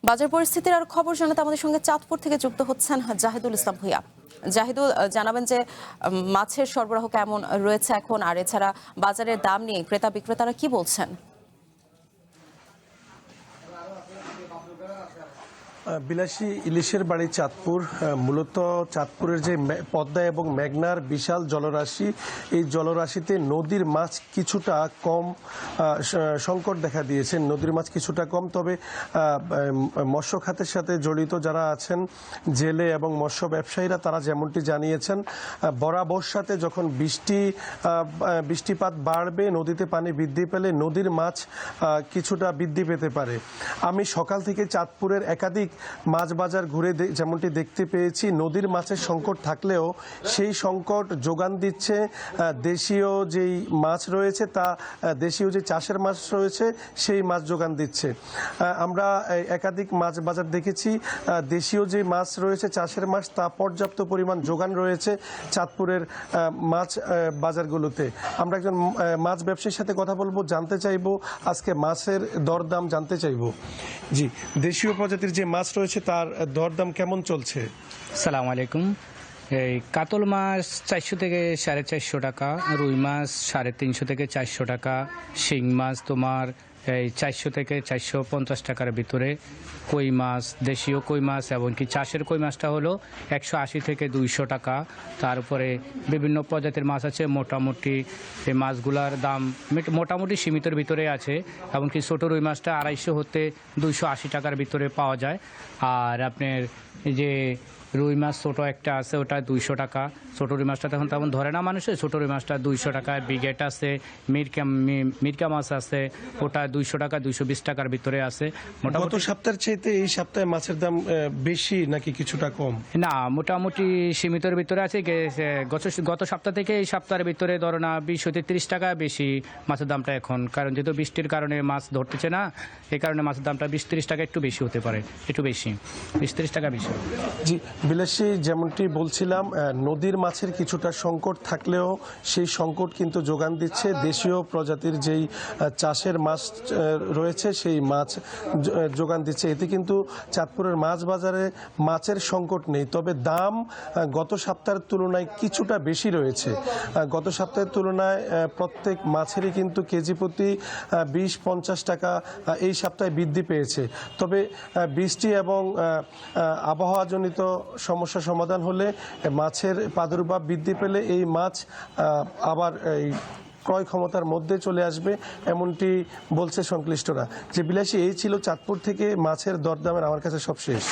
বাজার পরিস্থিতির আর খবর জানাতে আমাদের সঙ্গে চাঁদপুর থেকে যুক্ত হচ্ছেন জাহিদুল ইসলাম ভূঁইয়া। জাহিদুল, জানাবেন যে মাছের সরবরাহ কেমন রয়েছে এখন, আর এছাড়া বাজারের দাম নিয়ে ক্রেতা বিক্রেতারা কি বলছেন? বিলাসী ইলিশের বাড়ি চাঁদপুর। মূলত চাঁদপুরের যে পদ্মা এবং মেঘনার বিশাল জলরাশি, এই জলরাশিতে নদীর মাছ কিছুটা কম, সংকট দেখা দিয়েছে। নদীর মাছ কিছুটা কম, তবে মৎস্য খাতের সাথে জড়িত যারা আছেন, জেলে এবং মৎস্য ব্যবসায়ীরা, তারা যেমনটি জানিয়েছেন, বরাবর সাথে যখন বৃষ্টিপাত বাড়বে, নদীতে পানি বৃদ্ধি পেলে নদীর মাছ কিছুটা বৃদ্ধি পেতে পারে। আমি সকাল থেকে চাঁদপুরের একাধিক মাছ বাজার ঘুরে যেমনটি দেখতে পেয়েছি, নদীর মাছের সংকট থাকলেও সেই সংকট যোগান দিচ্ছে দেশীয় যেই মাছ রয়েছে, তা দেশীয় যে চাষের মাছ রয়েছে সেই মাছ যোগান দিচ্ছে। আমরা একাধিক মাছ বাজার দেখেছি, দেশীয় যে মাছ রয়েছে, চাষের মাছ, তা পর্যাপ্ত পরিমাণ যোগান রয়েছে চাঁদপুরের মাছ বাজারগুলোতে। আমরা একজন মাছ ব্যবসায়ীর সাথে কথা বলবো, জানতে চাইবো আজকে মাছের দরদাম জানতে চাইবো। জি, দেশীয় প্রজাতির যে মাছ রয়েছে তার দরদাম কেমন চলছে? আসসালামু আলাইকুম। এই কাতল মাছ 400 থেকে 450 টাকা, রুই মাছ 350 থেকে 400 টাকা, শিং মাছ তোমার এই 400 থেকে 450 টাকার ভিতরে, কই মাছ, দেশীয় কই মাছ এবং কি চাষের কই মাছটা হলো 180 থেকে 200 টাকা। তারপরে বিভিন্ন প্রজাতির মাছ আছে, মোটামুটি এই মাছগুলার দাম মোটামুটি সীমিতর ভিতরে আছে। এমনকি ছোটো রুই মাছটা 250 হতে 280 টাকার ভিতরে পাওয়া যায়। আর আপনার যে রুই মাছ ছোটো একটা আছে, ওটা 200 টাকা। ছোটো রুই মাছটা তখন তেমন ধরে না মানুষের, ছোটো রুই মাছটা 200 টাকা। ব্রিগেড আছে, মিরকা মাছ আছে, ওটা 200 টাকা, 220 টাকার ভিতরে আছে। গত সপ্তাহের চাইতে এই সপ্তাহে মাছের দাম বেশি নাকি কিছুটা কম? না, মোটামুটি সীমিতর ভিতরে আছে। গত সপ্তাহ থেকে এই সপ্তাহের ভিতরে ধরো না 20 হতে 30 টাকা বেশি মাছের দামটা এখন, কারণ যেহেতু বৃষ্টির কারণে মাছ ধরতেছে না, এই কারণে মাছের দামটা 20-30 টাকা একটু বেশি হতে পারে, একটু বেশি, 20-30 টাকা বেশি। জি বিলাসী, যেমনটি বলছিলাম, নদীর মাছের কিছুটা সংকট থাকলেও সেই সংকট কিন্তু যোগান দিচ্ছে দেশীয় প্রজাতির যেই চাষের মাছ রয়েছে, সেই মাছ যোগান দিচ্ছে। এতে কিন্তু চাঁদপুরের মাছ বাজারে মাছের সংকট নেই, তবে দাম গত সপ্তাহের তুলনায় কিছুটা বেশি রয়েছে। গত সপ্তাহের তুলনায় প্রত্যেক মাছেরই কিন্তু কেজি প্রতি 20-50 টাকা এই সপ্তাহে বৃদ্ধি পেয়েছে। তবে বৃষ্টি এবং আবহাওয়াজনিত সমস্যা সমাধান হলে, মাছের প্রাদুর্ভাব বৃদ্ধি পেলে এই মাছ আবার এই ক্রয় ক্ষমতার মধ্যে চলে আসবে, এমনটি বলছে সংশ্লিষ্টরা। যে বিলাসী, এই ছিল চাঁদপুর থেকে মাছের দরদামের আমার কাছে সব শেষ।